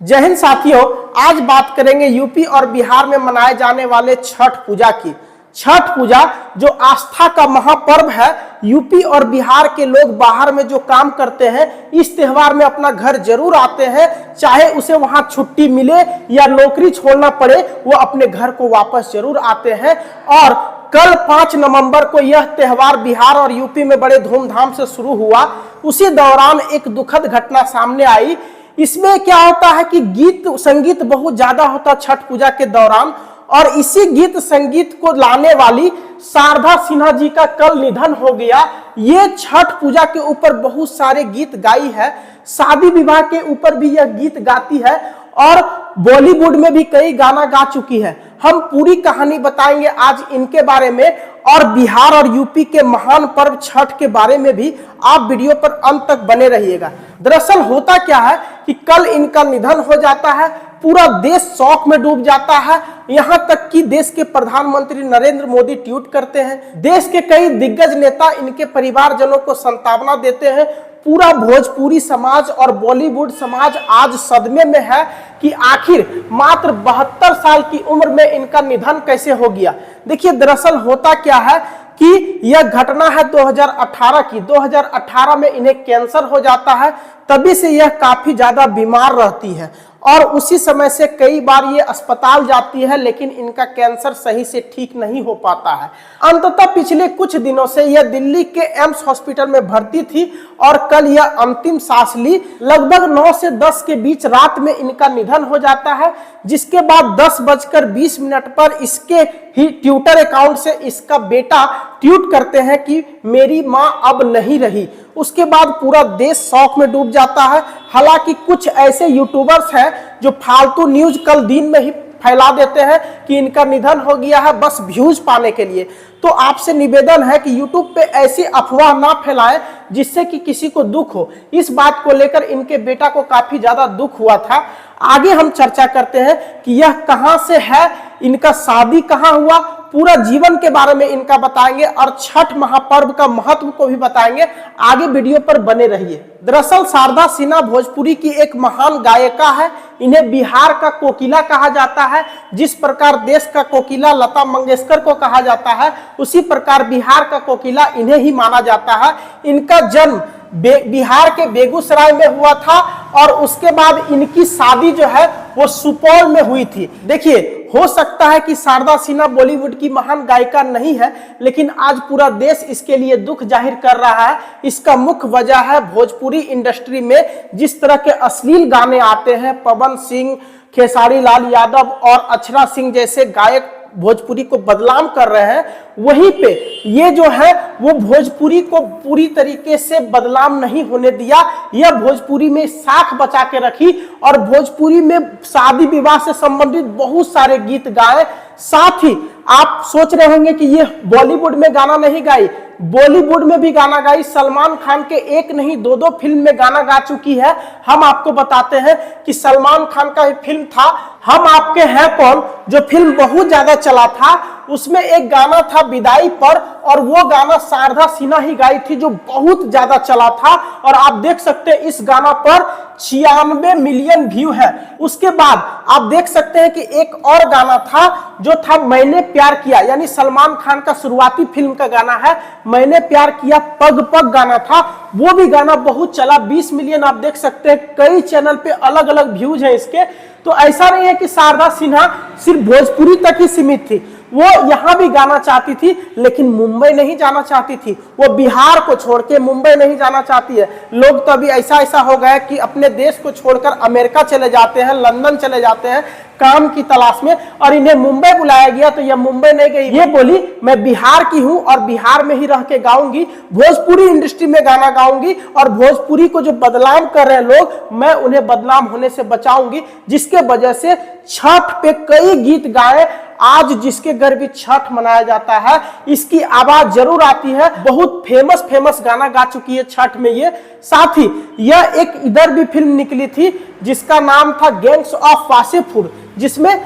जय हिंद साथियों, आज बात करेंगे यूपी और बिहार में मनाए जाने वाले छठ पूजा की। छठ पूजा जो आस्था का महापर्व है, यूपी और बिहार के लोग बाहर में जो काम करते हैं इस त्योहार में अपना घर जरूर आते हैं, चाहे उसे वहां छुट्टी मिले या नौकरी छोड़ना पड़े, वो अपने घर को वापस जरूर आते हैं। और कल 5 नवंबर को यह त्योहार बिहार और यूपी में बड़े धूमधाम से शुरू हुआ। उसी दौरान एक दुखद घटना सामने आई। इसमें क्या होता है कि गीत संगीत बहुत ज्यादा होता छठ पूजा के दौरान, और इसी गीत संगीत को लाने वाली शारदा सिन्हा जी का कल निधन हो गया। ये छठ पूजा के ऊपर बहुत सारे गीत गाई है, शादी विवाह के ऊपर भी यह गीत गाती है और बॉलीवुड में भी कई गाना गा चुकी है। हम पूरी कहानी बताएंगे आज इनके बारे में, और बिहार और यूपी के महान पर्व छठ के बारे में भी आप वीडियो पर अंत तक बने रहिएगा। दरअसल होता क्या है कि कल इनका निधन हो जाता है, पूरा देश शोक में डूब जाता है। यहां तक कि देश के प्रधानमंत्री नरेंद्र मोदी ट्वीट करते हैं, देश के कई दिग्गज नेता इनके परिवारजनों को सांत्वना देते हैं। पूरा भोजपुरी समाज और बॉलीवुड समाज आज सदमे में है कि आखिर मात्र 72 साल की उम्र में इनका निधन कैसे हो गया। देखिए, दरअसल होता क्या है कि यह घटना है 2018 की। 2018 में इन्हें कैंसर हो जाता है, तभी से यह काफी ज्यादा बीमार रहती है और उसी समय से कई बार ये अस्पताल जाती है, लेकिन इनका कैंसर सही से ठीक नहीं हो पाता है। अंततः पिछले कुछ दिनों से यह दिल्ली के एम्स हॉस्पिटल में भर्ती थी और कल यह अंतिम सांस ली। लगभग 9 से 10 के बीच रात में इनका निधन हो जाता है, जिसके बाद 10:20 पर इसके ही ट्विटर अकाउंट से इसका बेटा ट्वीट करते हैं कि मेरी मां अब नहीं रही। उसके बाद पूरा देश शौक में डूब जाता है। हालांकि कुछ ऐसे यूट्यूबर्स हैं जो फालतू न्यूज कल दिन में ही फैला देते हैं कि इनका निधन हो गया है, बस व्यूज पाने के लिए। तो आपसे निवेदन है कि यूट्यूब पे ऐसी अफवाह ना फैलाएं जिससे कि किसी को दुख हो। इस बात को लेकर इनके बेटा को काफी ज्यादा दुख हुआ था। आगे हम चर्चा करते हैं कि यह कहां से है, इनका शादी कहां हुआ, पूरा जीवन के बारे में इनका बताएंगे और छठ महापर्व का महत्व को भी बताएंगे। आगे वीडियो पर बने रहिए। दरअसल शारदा सिन्हा भोजपुरी की एक महान गायिका है। इन्हें बिहार का कोकिला कहा जाता है। जिस प्रकार देश का कोकिला लता मंगेशकर को कहा जाता है, उसी प्रकार बिहार का कोकिला इन्हें ही माना जाता है। इनका जन्म बिहार के बेगूसराय में हुआ था और उसके बाद इनकी शादी जो है वो सुपौल में हुई थी। देखिए, हो सकता है कि शारदा सिन्हा बॉलीवुड की महान गायिका नहीं है, लेकिन आज पूरा देश इसके लिए दुख जाहिर कर रहा है। इसका मुख्य वजह है भोजपुरी इंडस्ट्री में जिस तरह के अश्लील गाने आते हैं। पवन सिंह, खेसारी लाल यादव और अक्षरा सिंह जैसे गायक भोजपुरी को बदनाम कर रहे हैं। वहीं पे ये जो है वो भोजपुरी को पूरी तरीके से बदनाम नहीं होने दिया। यह भोजपुरी में साख बचा के रखी और भोजपुरी में शादी विवाह से संबंधित बहुत सारे गीत गाए। साथ ही आप सोच रहे होंगे कि ये बॉलीवुड में गाना नहीं गाई, बॉलीवुड में भी गाना गाई। सलमान खान के एक नहीं 2-2 फिल्म में गाना गा चुकी है। हम आपको बताते हैं कि सलमान खान का एक फिल्म था हम आपके हैं कौन, जो फिल्म बहुत ज्यादा चला था। उसमें एक गाना था विदाई पर, और वो गाना शारदा सिन्हा ही गाई थी, जो बहुत ज्यादा चला था। और आप देख सकते हैं इस गाना पर 96 मिलियन व्यू है। उसके बाद आप देख सकते हैं कि एक और गाना था जो था मैंने प्यार किया, यानी सलमान खान का शुरुआती फिल्म का गाना है मैंने प्यार किया, पग पग गाना था। वो भी गाना बहुत चला, 20 मिलियन आप देख सकते हैं। कई चैनल पे अलग अलग व्यूज हैं इसके। तो ऐसा नहीं है कि शारदा सिन्हा सिर्फ भोजपुरी तक ही सीमित थी, वो यहां भी गाना चाहती थी, लेकिन मुंबई नहीं जाना चाहती थी। वो बिहार को छोड़ के मुंबई नहीं जाना चाहती है। लोग तो अभी ऐसा हो गया कि अपने देश को छोड़कर अमेरिका चले जाते हैं, लंदन चले जाते हैं काम की तलाश में, और इन्हें मुंबई बुलाया गया तो यह मुंबई नहीं गई। ये बोली मैं बिहार की हूं और बिहार में ही रह के गाऊंगी, भोजपुरी इंडस्ट्री में गाना गाऊंगी और भोजपुरी को जो बदनाम कर रहे हैं लोग, मैं उन्हें बदनाम होने से बचाऊंगी। जिसके वजह से छठ पे कई गीत गाए। आज जिसके घर भी छठ मनाया जाता है इसकी आवाज जरूर आती है। बहुत फेमस गाना गा चुकी है छठ में ये। साथ ही यह एक इधर भी फिल्म निकली थी जिसका नाम था गैंग्स ऑफ वासेपुर, जिसमें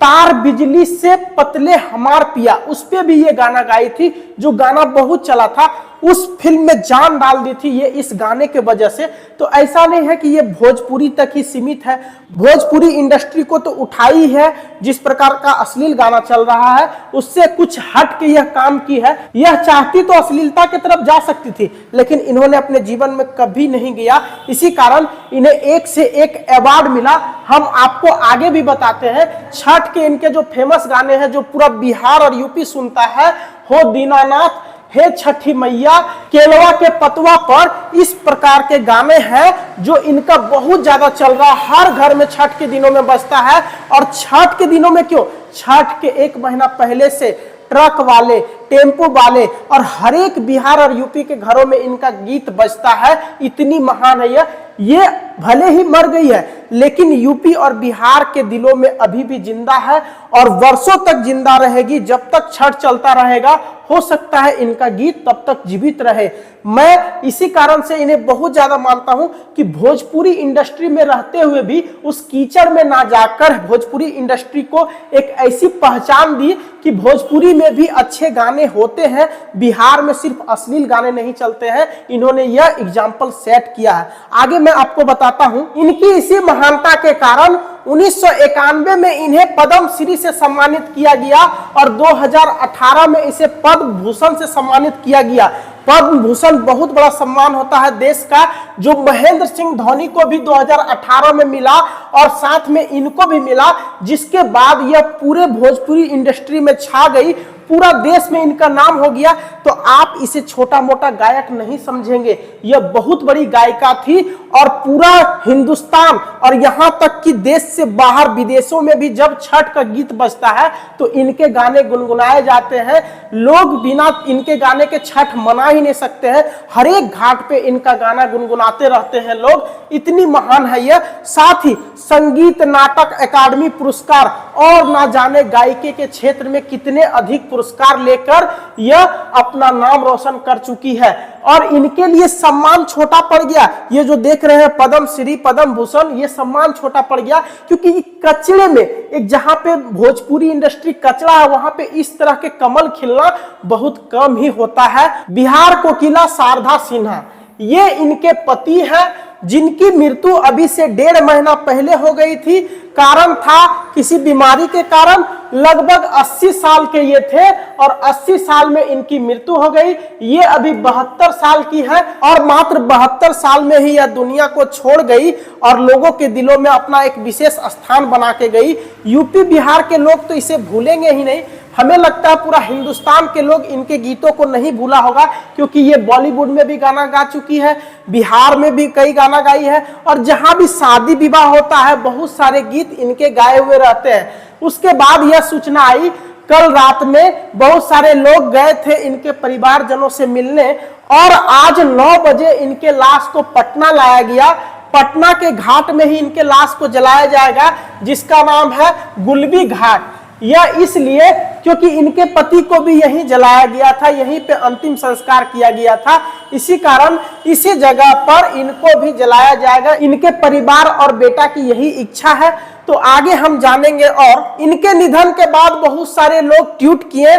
तार बिजली से पतले हमार पिया, उस पे भी ये गाना गाई थी, जो गाना बहुत चला था। उस फिल्म में जान डाल दी थी ये इस गाने के वजह से। तो ऐसा नहीं है कि ये भोजपुरी तक ही सीमित है, भोजपुरी इंडस्ट्री को तो उठाई है। जिस प्रकार का अश्लील गाना चल रहा है उससे कुछ हट के यह काम की है। यह चाहती तो अश्लीलता की तरफ जा सकती थी, लेकिन इन्होंने अपने जीवन में कभी नहीं गया। इसी कारण इन्हें एक से एक अवार्ड मिला। हम आपको आगे भी बताते हैं। छठ के इनके जो फेमस गाने हैं जो पूरा बिहार और यूपी सुनता है, हो दीनानाथ, हे छठी मैया, केलवा के पतवा पर, इस प्रकार के गाने हैं जो इनका बहुत ज्यादा चल रहा है, हर घर में छठ के दिनों में बजता है। और छठ के दिनों में क्यों, छठ के एक महीना पहले से ट्रक वाले, टेम्पो वाले और हर एक बिहार और यूपी के घरों में इनका गीत बजता है। इतनी महान है ये भले ही मर गई है लेकिन यूपी और बिहार के दिलों में अभी भी जिंदा है और वर्षों तक जिंदा रहेगी। जब तक छठ चलता रहेगा हो सकता है इनका गीत तब तक जीवित रहे। मैं इसी कारण से इन्हें बहुत ज्यादा मानता हूं कि भोजपुरी इंडस्ट्री में रहते हुए भी उस कीचड़ में ना जाकर भोजपुरी इंडस्ट्री को एक ऐसी पहचान दी कि भोजपुरी में भी अच्छे गाने होते हैं, बिहार में सिर्फ अश्लील गाने नहीं चलते हैं। इन्होंने यह एग्जाम्पल सेट किया है। आगे मैं आपको बताता हूं। इनकी इसी महानता के कारण 1991 में इन्हें पद्म श्री से सम्मानित किया गया और 2018 में इसे पद्म भूषण से सम्मानित किया गया। पद्म भूषण बहुत बड़ा सम्मान होता है देश का, जो महेंद्र सिंह धोनी को भी 2018 में मिला और साथ में इनको भी मिला, जिसके बाद यह पूरे भोजपुरी इंडस्ट्री में छा गई, पूरा देश में इनका नाम हो गया। तो आप इसे छोटा मोटा गायक नहीं समझेंगे, यह बहुत बड़ी गायिका थी और पूरा हिंदुस्तान और यहां तक कि देश से बाहर विदेशों में भी जब छठ का गीत बजता है तो इनके गाने गुनगुनाए जाते हैं। लोग बिना इनके गाने के छठ मना ही नहीं सकते हैं, हर एक घाट पे इनका गाना गुनगुनाते रहते हैं लोग। इतनी महान है यह। साथ ही संगीत नाटक अकादमी पुरस्कार और ना जाने गायकी के क्षेत्र में कितने अधिक पुरस्कार लेकर यह अपना नाम रोशन कर चुकी है। और इनके लिए सम्मान छोटा पड़ गया, ये जो देख रहे हैं पद्म श्री, पद्म भूषण, ये सम्मान छोटा पड़ गया क्योंकि कचड़े में एक जहां पे भोजपुरी इंडस्ट्री कचरा है वहां पे इस तरह के कमल खिलना बहुत कम ही होता है। बिहार कोकिला शारदा सिन्हा, ये इनके पति हैं जिनकी मृत्यु अभी से 1.5 महीना पहले हो गई थी। कारण था किसी बीमारी के कारण। लगभग 80 साल के ये थे और 80 साल में इनकी मृत्यु हो गई। ये अभी 72 साल की है और मात्र 72 साल में ही यह दुनिया को छोड़ गई और लोगों के दिलों में अपना एक विशेष स्थान बना के गई। यूपी बिहार के लोग तो इसे भूलेंगे ही नहीं। हमें लगता है पूरा हिंदुस्तान के लोग इनके गीतों को नहीं भूला होगा क्योंकि ये बॉलीवुड में भी गाना गा चुकी है, बिहार में भी कई गाना गाई है और जहां भी शादी विवाह होता है बहुत सारे गीत इनके गाए हुए रहते हैं। उसके बाद यह सूचना आई, कल रात में बहुत सारे लोग गए थे इनके परिवारजनों से मिलने और आज 9 बजे इनके लाश को पटना लाया गया। पटना के घाट में ही इनके लाश को जलाया जाएगा जिसका नाम है गुलबी घाट। यह इसलिए क्योंकि इनके पति को भी यहीं जलाया गया था, यहीं पे अंतिम संस्कार किया गया था। इसी कारण इसी जगह पर इनको भी जलाया जाएगा। इनके परिवार और बेटा की यही इच्छा है। तो आगे हम जानेंगे। और इनके निधन के बाद बहुत सारे लोग ट्वीट किए,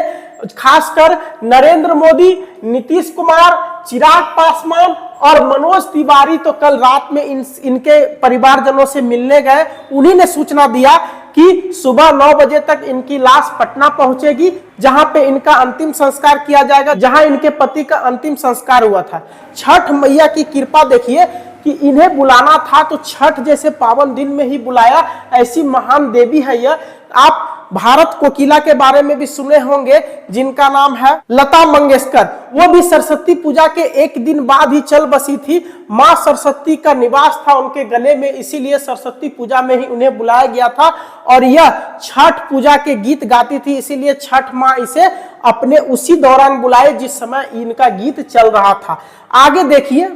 खासकर नरेंद्र मोदी, नीतीश कुमार, चिराग पासवान और मनोज तिवारी तो कल रात में इनके परिवारजनों से मिलने गए। उन्हीं ने सूचना दिया कि सुबह 9 बजे तक इनकी लाश पटना पहुंचेगी जहां पे इनका अंतिम संस्कार किया जाएगा, जहां इनके पति का अंतिम संस्कार हुआ था। छठ मैया की कृपा देखिए कि इन्हें बुलाना था तो छठ जैसे पावन दिन में ही बुलाया। ऐसी महान देवी है यह। आप भारत कोकिला के बारे में भी सुने होंगे जिनका नाम है लता मंगेशकर। वो भी सरस्वती पूजा के एक दिन बाद ही चल बसी थी। मां सरस्वती का निवास था उनके गले में, इसीलिए सरस्वती पूजा में ही उन्हें बुलाया गया था। और यह छठ पूजा के गीत गाती थी, इसीलिए छठ मां इसे अपने उसी दौरान बुलाए जिस समय इनका गीत चल रहा था। आगे देखिए,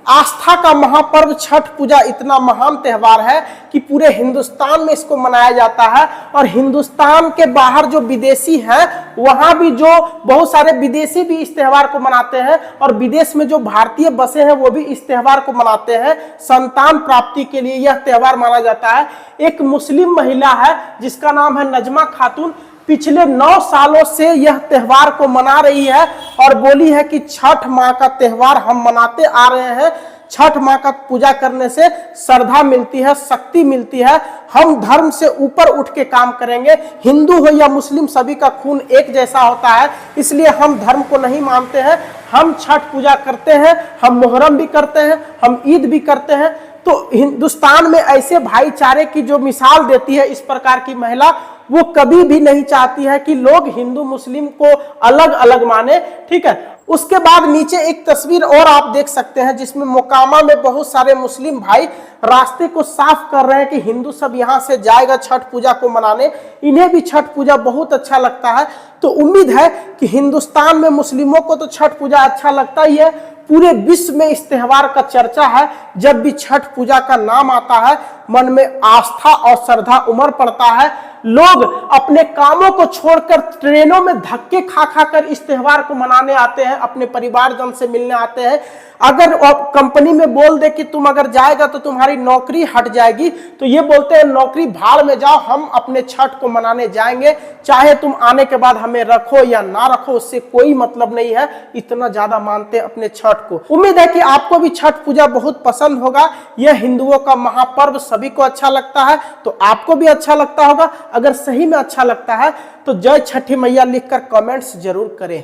आस्था का महापर्व छठ पूजा इतना महान त्योहार है कि पूरे हिंदुस्तान में इसको मनाया जाता है। और हिंदुस्तान के बाहर जो विदेशी हैं वहां भी जो बहुत सारे विदेशी भी इस त्योहार को मनाते हैं और विदेश में जो भारतीय बसे हैं वो भी इस त्योहार को मनाते हैं। संतान प्राप्ति के लिए यह त्योहार माना जाता है। एक मुस्लिम महिला है जिसका नाम है नजमा खातून, पिछले 9 सालों से यह त्योहार को मना रही है और बोली है कि छठ माँ का त्योहार हम मनाते आ रहे हैं। छठ माँ का पूजा करने से श्रद्धा मिलती है, शक्ति मिलती है। हम धर्म से ऊपर उठ के काम करेंगे। हिंदू हो या मुस्लिम, सभी का खून एक जैसा होता है, इसलिए हम धर्म को नहीं मानते हैं। हम छठ पूजा करते हैं, हम मुहर्रम भी करते हैं, हम ईद भी करते हैं। तो हिंदुस्तान में ऐसे भाईचारे की जो मिसाल देती है इस प्रकार की महिला, वो कभी भी नहीं चाहती है कि लोग हिंदू मुस्लिम को अलग अलग माने। ठीक है, उसके बाद नीचे एक तस्वीर और आप देख सकते हैं जिसमें मोकामा में बहुत सारे मुस्लिम भाई रास्ते को साफ कर रहे हैं कि हिंदू सब यहां से जाएगा छठ पूजा को मनाने। इन्हें भी छठ पूजा बहुत अच्छा लगता है। तो उम्मीद है कि हिंदुस्तान में मुस्लिमों को तो छठ पूजा अच्छा लगता ही है, पूरे विश्व में इस त्योहार का चर्चा है। जब भी छठ पूजा का नाम आता है, मन में आस्था और श्रद्धा उमड़ पड़ता है। लोग अपने कामों को छोड़कर ट्रेनों में धक्के खा खा कर इस त्योहार को मनाने आते हैं, अपने परिवारजन से मिलने आते हैं। अगर कंपनी में बोल दे कि तुम अगर जाएगा तो तुम्हारी नौकरी हट जाएगी, तो ये बोलते हैं नौकरी भाड़ में जाओ, हम अपने छठ को मनाने जाएंगे, चाहे तुम आने के बाद हमें रखो या ना रखो, उससे कोई मतलब नहीं है। इतना ज्यादा मानते हैं अपने छठ को। उम्मीद है कि आपको भी छठ पूजा बहुत पसंद होगा। यह हिंदुओं का महापर्व सभी को अच्छा लगता है, तो आपको भी अच्छा लगता होगा। अगर सही में अच्छा लगता है तो जय छठी मैया लिखकर कमेंट्स जरूर करें।